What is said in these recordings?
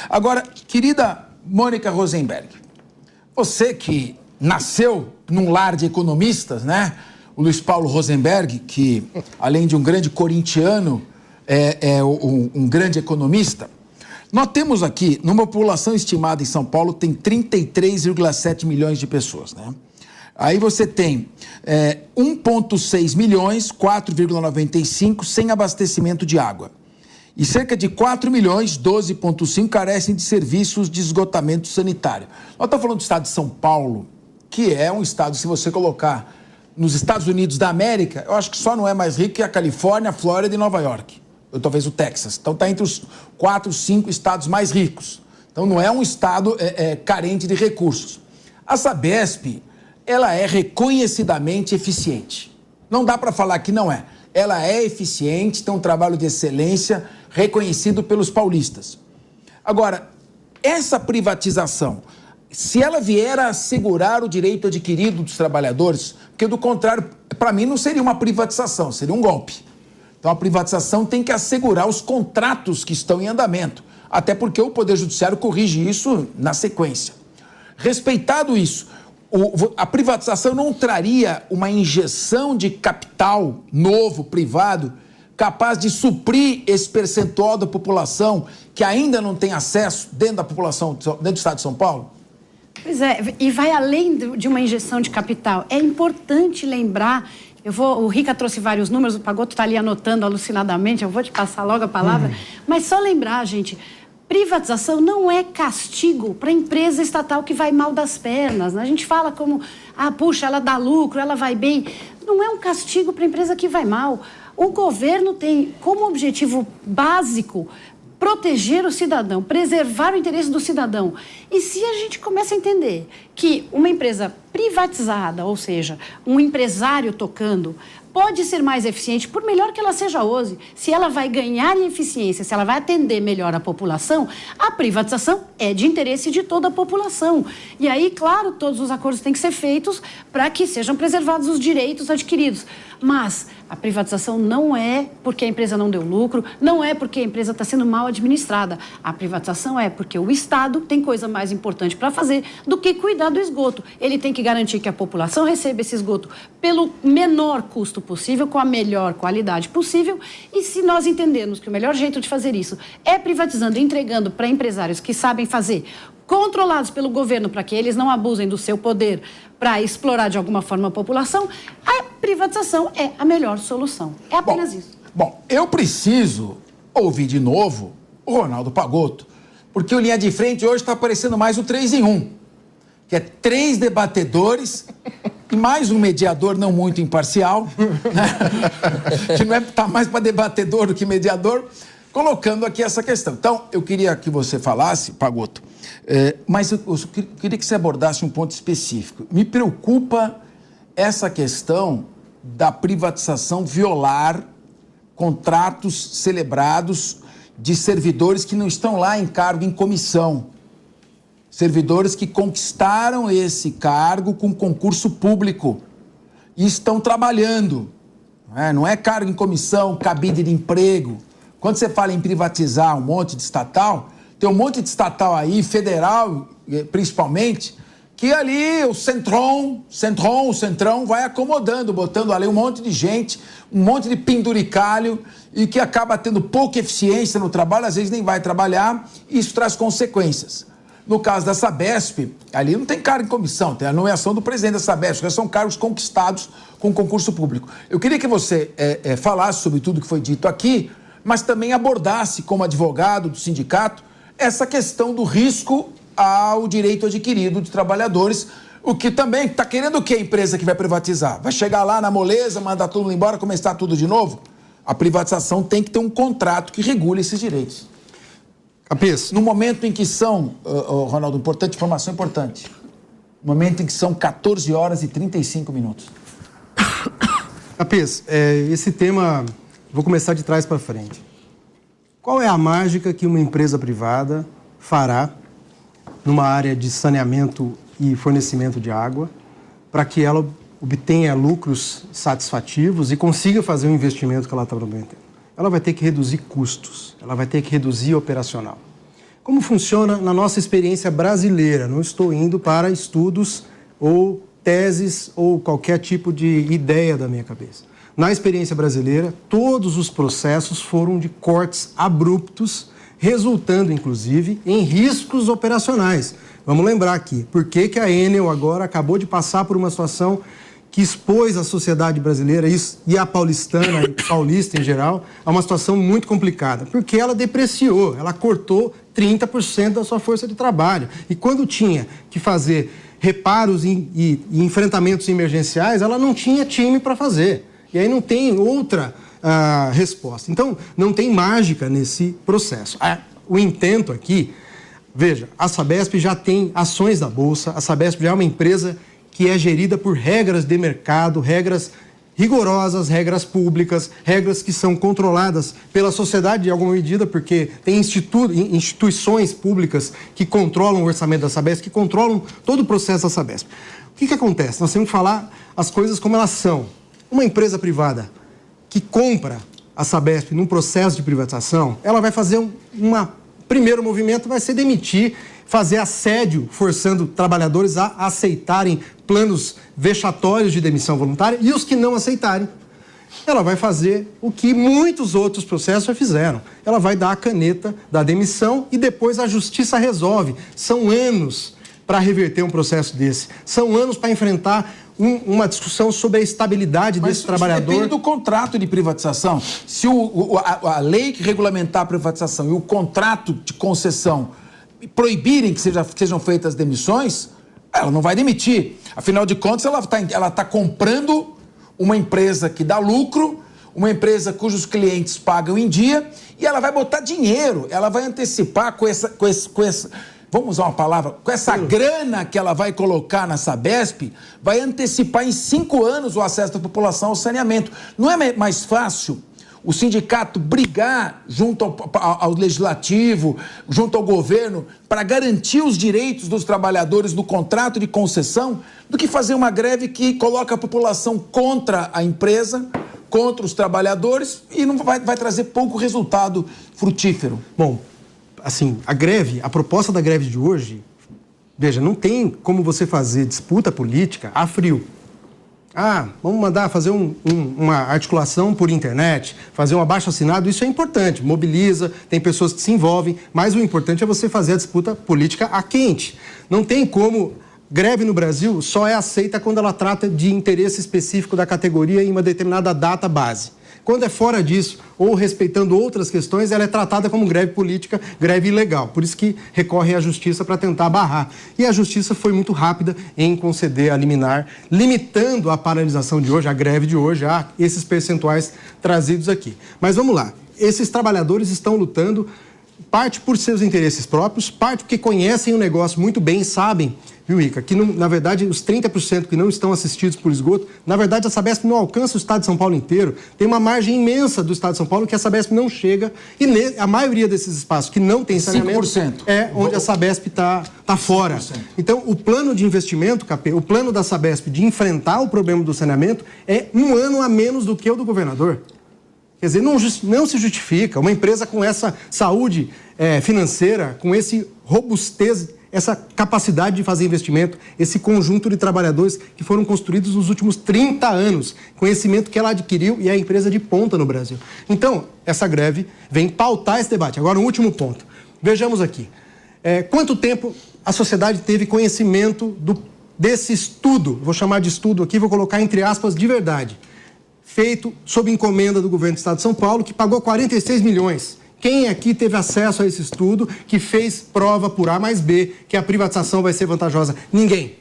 Agora, querida Mônica Rosenberg, você que nasceu num lar de economistas, né? O Luiz Paulo Rosenberg, que além de um grande corintiano, é um grande economista. Nós temos aqui, numa população estimada em São Paulo, tem 33,7 milhões de pessoas, né? Aí você tem 1,6 milhões, 4,95, sem abastecimento de água. E cerca de 4 milhões, 12,5, carecem de serviços de esgotamento sanitário. Nós estamos falando do estado de São Paulo, que é um estado, se você colocar nos Estados Unidos da América, eu acho que só não é mais rico que a Califórnia, a Flórida e Nova York. Ou talvez o Texas. Então está entre os 4, 5 estados mais ricos. Então não é um estado carente de recursos. A Sabesp, ela é reconhecidamente eficiente. Não dá para falar que não é. Ela é eficiente, tem um trabalho de excelência reconhecido pelos paulistas. Agora, essa privatização, se ela vier a assegurar o direito adquirido dos trabalhadores, porque do contrário, para mim não seria uma privatização, seria um golpe. Então a privatização tem que assegurar os contratos que estão em andamento, até porque o Poder Judiciário corrige isso na sequência. Respeitado isso, a privatização não traria uma injeção de capital novo, privado, capaz de suprir esse percentual da população que ainda não tem acesso dentro da população, dentro do estado de São Paulo? Pois é, e vai além de uma injeção de capital. É importante lembrar, o Rica trouxe vários números, o Pagotto está ali anotando alucinadamente, eu vou te passar logo a palavra, mas só lembrar, gente, privatização não é castigo para a empresa estatal que vai mal das pernas. A gente fala como, puxa, ela dá lucro, ela vai bem. Não é um castigo para a empresa que vai mal. O governo tem como objetivo básico proteger o cidadão, preservar o interesse do cidadão. E se a gente começa a entender que uma empresa privatizada, ou seja, um empresário tocando, pode ser mais eficiente, por melhor que ela seja hoje, se ela vai ganhar em eficiência, se ela vai atender melhor a população, a privatização é de interesse de toda a população. E aí, claro, todos os acordos têm que ser feitos para que sejam preservados os direitos adquiridos. Mas a privatização não é porque a empresa não deu lucro, não é porque a empresa está sendo mal administrada. A privatização é porque o Estado tem coisa mais importante para fazer do que cuidar do esgoto. Ele tem que garantir que a população receba esse esgoto pelo menor custo possível, com a melhor qualidade possível. E se nós entendermos que o melhor jeito de fazer isso é privatizando e entregando para empresários que sabem fazer, controlados pelo governo para que eles não abusem do seu poder para explorar de alguma forma a população, a privatização é a melhor solução. É apenas isso. Bom, eu preciso ouvir de novo o Ronaldo Pagotto, porque o Linha de Frente hoje está parecendo mais o 3 em 1, que é 3 debatedores e mais um mediador não muito imparcial, né? Que não tá mais para debatedor do que mediador, colocando aqui essa questão. Então, eu queria que você falasse, Pagotto, mas eu queria que você abordasse um ponto específico. Me preocupa essa questão da privatização violar contratos celebrados de servidores que não estão lá em cargo em comissão. Servidores que conquistaram esse cargo com concurso público e estão trabalhando. Não é cargo em comissão, cabide de emprego. Quando você fala em privatizar um monte de estatal, tem um monte de estatal aí, federal principalmente, que ali o Centrão vai acomodando, botando ali um monte de gente, um monte de penduricalho e que acaba tendo pouca eficiência no trabalho, às vezes nem vai trabalhar, e isso traz consequências. No caso da Sabesp, ali não tem cargo em comissão, tem a nomeação do presidente da Sabesp, que são cargos conquistados com concurso público. Eu queria que você falasse sobre tudo que foi dito aqui, mas também abordasse, como advogado do sindicato, essa questão do risco ao direito adquirido de trabalhadores, o que também está querendo o quê a empresa que vai privatizar? Vai chegar lá na moleza, mandar todo mundo embora, começar tudo de novo? A privatização tem que ter um contrato que regule esses direitos. Capês. No momento em que são, Ronaldo, informação importante, no momento em que são 14 horas e 35 minutos. Capês, esse tema, vou começar de trás para frente. Qual é a mágica que uma empresa privada fará numa área de saneamento e fornecimento de água para que ela obtenha lucros satisfativos e consiga fazer o investimento que ela está prometendo? Ela vai ter que reduzir custos, ela vai ter que reduzir operacional. Como funciona na nossa experiência brasileira? Não estou indo para estudos ou teses ou qualquer tipo de ideia da minha cabeça. Na experiência brasileira, todos os processos foram de cortes abruptos, resultando, inclusive, em riscos operacionais. Vamos lembrar aqui, por que a Enel agora acabou de passar por uma situação que expôs a sociedade brasileira e a paulistana e paulista em geral a uma situação muito complicada, porque ela depreciou, ela cortou 30% da sua força de trabalho. E quando tinha que fazer reparos e enfrentamentos emergenciais, ela não tinha time para fazer. E aí não tem outra resposta. Então, não tem mágica nesse processo. O intento aqui, veja, a Sabesp já tem ações da Bolsa, a Sabesp já é uma empresa que é gerida por regras de mercado, regras rigorosas, regras públicas, regras que são controladas pela sociedade em alguma medida, porque tem instituições públicas que controlam o orçamento da Sabesp, que controlam todo o processo da Sabesp. O que acontece? Nós temos que falar as coisas como elas são. Uma empresa privada que compra a Sabesp num processo de privatização, ela vai fazer primeiro movimento vai ser demitir, fazer assédio, forçando trabalhadores a aceitarem planos vexatórios de demissão voluntária, e os que não aceitarem, ela vai fazer o que muitos outros processos já fizeram. Ela vai dar a caneta da demissão e depois a justiça resolve. São anos para reverter um processo desse. São anos para enfrentar uma discussão sobre a estabilidade desse trabalhador. Depende do contrato de privatização. Se a lei que regulamentar a privatização e o contrato de concessão proibirem que sejam feitas demissões, ela não vai demitir. Afinal de contas, ela tá comprando uma empresa que dá lucro, uma empresa cujos clientes pagam em dia, e ela vai botar dinheiro, ela vai antecipar com essa vamos usar uma palavra, com essa grana que ela vai colocar na Sabesp, vai antecipar em 5 anos o acesso da população ao saneamento. Não é mais fácil o sindicato brigar junto ao legislativo, junto ao governo, para garantir os direitos dos trabalhadores do contrato de concessão, do que fazer uma greve que coloca a população contra a empresa, contra os trabalhadores, e não vai trazer pouco resultado frutífero? Bom, assim, a proposta da greve de hoje, veja, não tem como você fazer disputa política a frio. Vamos mandar fazer uma articulação por internet, fazer um abaixo-assinado, isso é importante, mobiliza, tem pessoas que se envolvem, mas o importante é você fazer a disputa política a quente. Não tem como. Greve no Brasil só é aceita quando ela trata de interesse específico da categoria em uma determinada data base. Quando é fora disso, ou respeitando outras questões, ela é tratada como greve política, greve ilegal. Por isso que recorre à justiça para tentar barrar. E a justiça foi muito rápida em conceder a liminar, limitando a paralisação de hoje, a greve de hoje, a esses percentuais trazidos aqui. Mas vamos lá. Esses trabalhadores estão lutando, parte por seus interesses próprios, parte porque conhecem o negócio muito bem, sabem, viu, Ica, que na verdade os 30% que não estão assistidos por esgoto, na verdade a Sabesp não alcança o estado de São Paulo inteiro, tem uma margem imensa do estado de São Paulo que a Sabesp não chega, e a maioria desses espaços que não tem saneamento 5%. É onde a Sabesp está fora. 5%. Então o plano de investimento, KP, o plano da Sabesp de enfrentar o problema do saneamento é 1 ano a menos do que o do governador. Quer dizer, não se justifica uma empresa com essa saúde financeira, com esse robustez, essa capacidade de fazer investimento, esse conjunto de trabalhadores que foram construídos nos últimos 30 anos, conhecimento que ela adquiriu e é a empresa de ponta no Brasil. Então, essa greve vem pautar esse debate. Agora, um último ponto. Vejamos aqui. Quanto tempo a sociedade teve conhecimento desse estudo, vou chamar de estudo aqui, vou colocar entre aspas, de verdade, feito sob encomenda do governo do Estado de São Paulo, que pagou 46 milhões. Quem aqui teve acesso a esse estudo que fez prova por A mais B que a privatização vai ser vantajosa? Ninguém.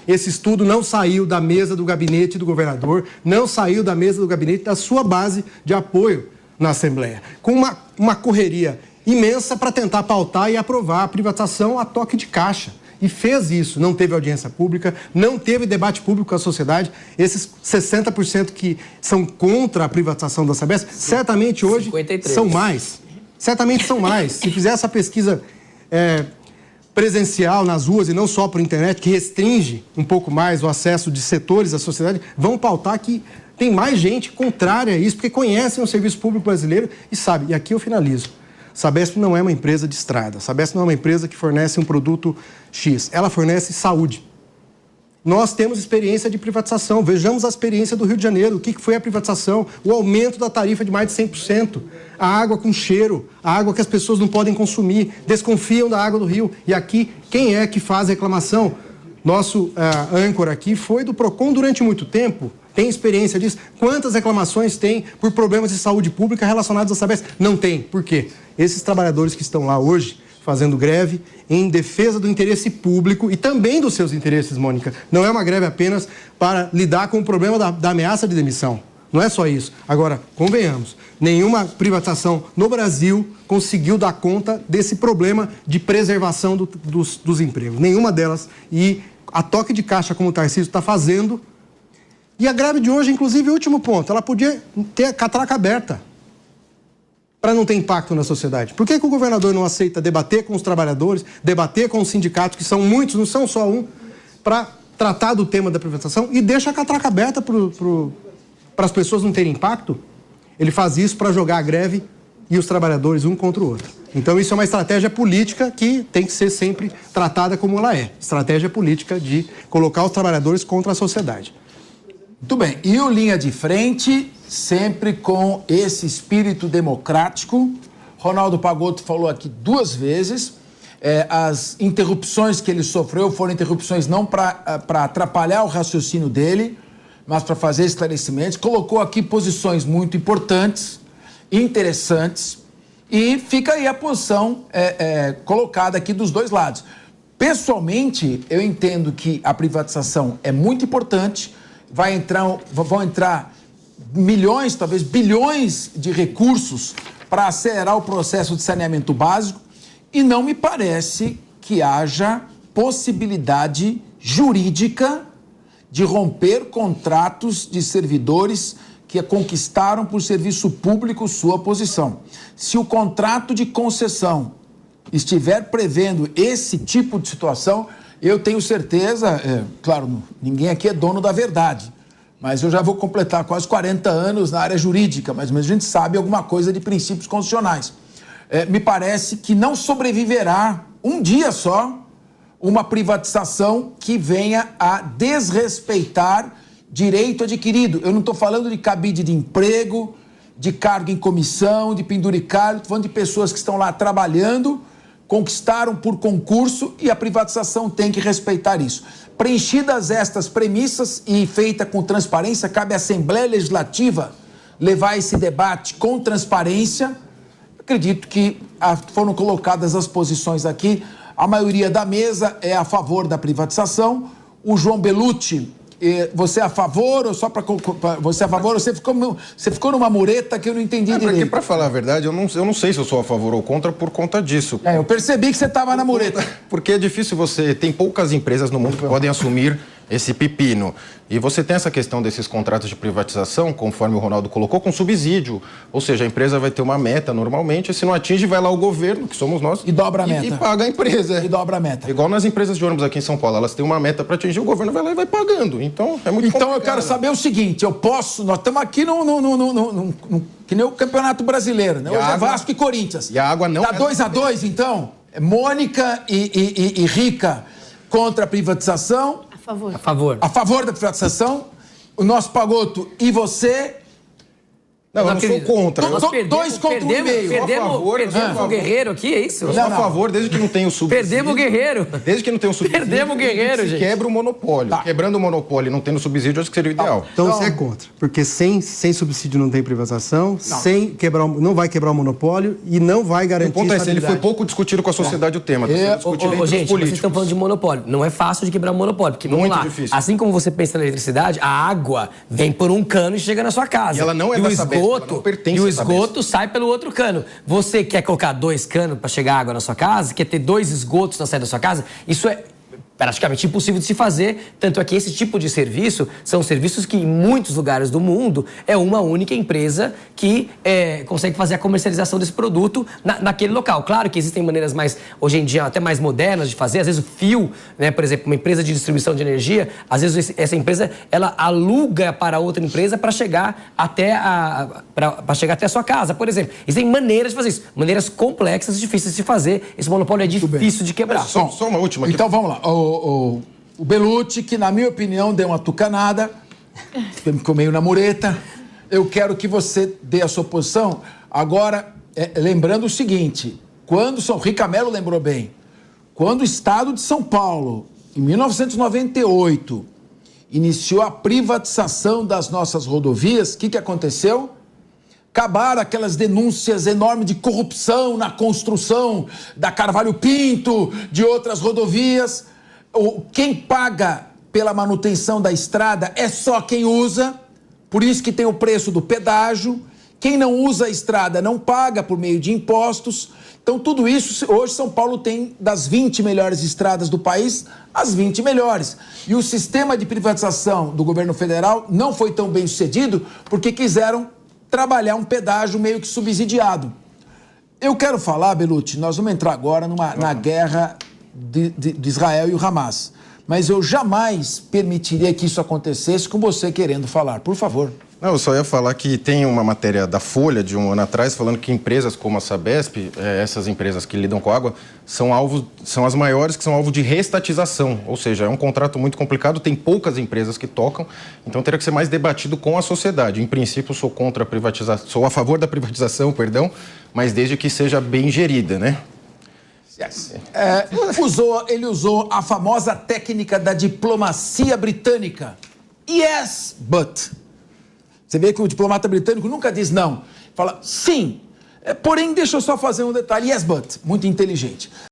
Esse estudo não saiu da mesa do gabinete do governador, não saiu da mesa do gabinete da sua base de apoio na Assembleia, com uma correria imensa para tentar pautar e aprovar a privatização a toque de caixa. E fez isso, não teve audiência pública, não teve debate público com a sociedade. Esses 60% que são contra a privatização da Sabesp, certamente hoje 53. São mais. Certamente são mais. Se fizer essa pesquisa presencial nas ruas e não só por internet, que restringe um pouco mais o acesso de setores da sociedade, vão pautar que tem mais gente contrária a isso, porque conhecem o serviço público brasileiro e sabem. E aqui eu finalizo. Sabesp não é uma empresa de estrada. Sabesp não é uma empresa que fornece um produto X. Ela fornece saúde. Nós temos experiência de privatização. Vejamos a experiência do Rio de Janeiro. O que foi a privatização? O aumento da tarifa de mais de 100%. A água com cheiro, a água que as pessoas não podem consumir, desconfiam da água do Rio. E aqui, quem é que faz a reclamação? Nosso âncora aqui foi do PROCON durante muito tempo. Tem experiência disso. Quantas reclamações tem por problemas de saúde pública relacionados à Sabesp? Não tem. Por quê? Esses trabalhadores que estão lá hoje fazendo greve em defesa do interesse público e também dos seus interesses, Mônica. Não é uma greve apenas para lidar com o problema da ameaça de demissão. Não é só isso. Agora, convenhamos, nenhuma privatização no Brasil conseguiu dar conta desse problema de preservação dos empregos. Nenhuma delas. E a toque de caixa, como o Tarcísio está fazendo. E a greve de hoje, inclusive, último ponto, ela podia ter a catraca aberta para não ter impacto na sociedade. Por que o governador não aceita debater com os trabalhadores, debater com os sindicatos, que são muitos, não são só um, para tratar do tema da privatização e deixa a catraca aberta para as pessoas não terem impacto? Ele faz isso para jogar a greve e os trabalhadores um contra o outro. Então isso é uma estratégia política que tem que ser sempre tratada como ela é. Estratégia política de colocar os trabalhadores contra a sociedade. Muito bem. E o Linha de Frente, sempre com esse espírito democrático. Ronaldo Pagotto falou aqui 2 vezes. As interrupções que ele sofreu foram interrupções não para atrapalhar o raciocínio dele, mas para fazer esclarecimentos. Colocou aqui posições muito importantes, interessantes, e fica aí a posição colocada aqui dos dois lados. Pessoalmente, eu entendo que a privatização é muito importante. Vão entrar milhões, talvez bilhões de recursos para acelerar o processo de saneamento básico e não me parece que haja possibilidade jurídica de romper contratos de servidores que conquistaram por serviço público sua posição. Se o contrato de concessão estiver prevendo esse tipo de situação, eu tenho certeza, claro, ninguém aqui é dono da verdade, mas eu já vou completar quase 40 anos na área jurídica, mas a gente sabe alguma coisa de princípios constitucionais. Me parece que não sobreviverá um dia só uma privatização que venha a desrespeitar direito adquirido. Eu não estou falando de cabide de emprego, de cargo em comissão, de penduricário, estou falando de pessoas que estão lá trabalhando, conquistaram por concurso e a privatização tem que respeitar isso. Preenchidas estas premissas e feita com transparência, cabe à Assembleia Legislativa levar esse debate com transparência. Acredito que foram colocadas as posições aqui. A maioria da mesa é a favor da privatização. O João Belucci, você é a favor ou só para você é a favor? Você ficou numa mureta que eu não entendi direito. Porque, para falar a verdade, eu não sei se eu sou a favor ou contra por conta disso. Eu percebi que você estava na mureta. Porque é difícil tem poucas empresas no mundo que podem assumir esse pepino. E você tem essa questão desses contratos de privatização, conforme o Ronaldo colocou, com subsídio. Ou seja, a empresa vai ter uma meta normalmente, e se não atinge, vai lá o governo, que somos nós, e dobra a meta. E paga a empresa. E dobra a meta. Igual nas empresas de ônibus aqui em São Paulo, elas têm uma meta para atingir, o governo vai lá e vai pagando. Então, é muito complicado. Eu quero saber o seguinte, nós estamos aqui que nem o Campeonato Brasileiro, né? Hoje é Vasco e Corinthians. E a água não... Tá 2-2, então? Mônica e Rica contra a privatização. A favor. A favor da privatização. O nosso Pagotto e você... Não, eu não sou contra. Dois contra um e meio. Perdemos o Guerreiro aqui, é isso? Eu sou a favor, desde que não tenha o subsídio. Perdemos o Guerreiro. Desde que não tenha o subsídio. Perdemos o Guerreiro, gente. Quebra o monopólio. Tá. Quebrando o monopólio e não tendo subsídio, acho que seria o ideal. Então você é contra. Porque sem subsídio não tem privatização, não vai quebrar o monopólio e não vai garantir. O ponto é esse, ele foi pouco discutido com a sociedade o tema. Gente, vocês estão falando de monopólio. Não é fácil de quebrar o monopólio. Porque, vamos lá, difícil. Assim como você pensa na eletricidade, a água vem por um cano e chega na sua casa. E ela não é da Sabesp, ela não pertence. E o esgoto sai pelo outro cano. Você quer colocar 2 canos para chegar água na sua casa? Quer ter 2 esgotos na saída da sua casa? Isso é praticamente impossível de se fazer, tanto é que esse tipo de serviço são serviços que em muitos lugares do mundo é uma única empresa que consegue fazer a comercialização desse produto naquele local. Claro que existem maneiras mais, hoje em dia, até mais modernas de fazer, às vezes o fio, né, por exemplo, uma empresa de distribuição de energia, às vezes essa empresa, ela aluga para outra empresa para chegar até a sua casa, por exemplo. Existem maneiras de fazer isso, maneiras complexas e difíceis de se fazer, esse monopólio é difícil de quebrar. Só uma última aqui. Então vamos lá. O Bellucci, que na minha opinião deu uma tucanada, ficou meio na mureta. Eu quero que você dê a sua posição. Agora, lembrando o seguinte, quando São Ricamelo lembrou bem, quando o Estado de São Paulo, em 1998, iniciou a privatização das nossas rodovias, o que aconteceu? Acabaram aquelas denúncias enormes de corrupção na construção da Carvalho Pinto, de outras rodovias. Quem paga pela manutenção da estrada é só quem usa, por isso que tem o preço do pedágio. Quem não usa a estrada não paga por meio de impostos. Então, tudo isso, hoje São Paulo tem das 20 melhores estradas do país, as 20 melhores. E o sistema de privatização do governo federal não foi tão bem sucedido porque quiseram trabalhar um pedágio meio que subsidiado. Eu quero falar, Bellucci, nós vamos entrar agora na guerra de Israel e o Hamas. Mas eu jamais permitiria que isso acontecesse com você querendo falar. Por favor. Não, eu só ia falar que tem uma matéria da Folha de um ano atrás falando que empresas como a Sabesp, essas empresas que lidam com água, são as maiores que são alvo de reestatização. Ou seja, é um contrato muito complicado, tem poucas empresas que tocam, então teria que ser mais debatido com a sociedade. Em princípio, sou contra a privatização, sou a favor da privatização, mas desde que seja bem gerida, né? Yes. Ele usou a famosa técnica da diplomacia britânica. Yes, but. Você vê que o diplomata britânico nunca diz não. Fala sim. Porém, deixa eu só fazer um detalhe. Yes, but. Muito inteligente.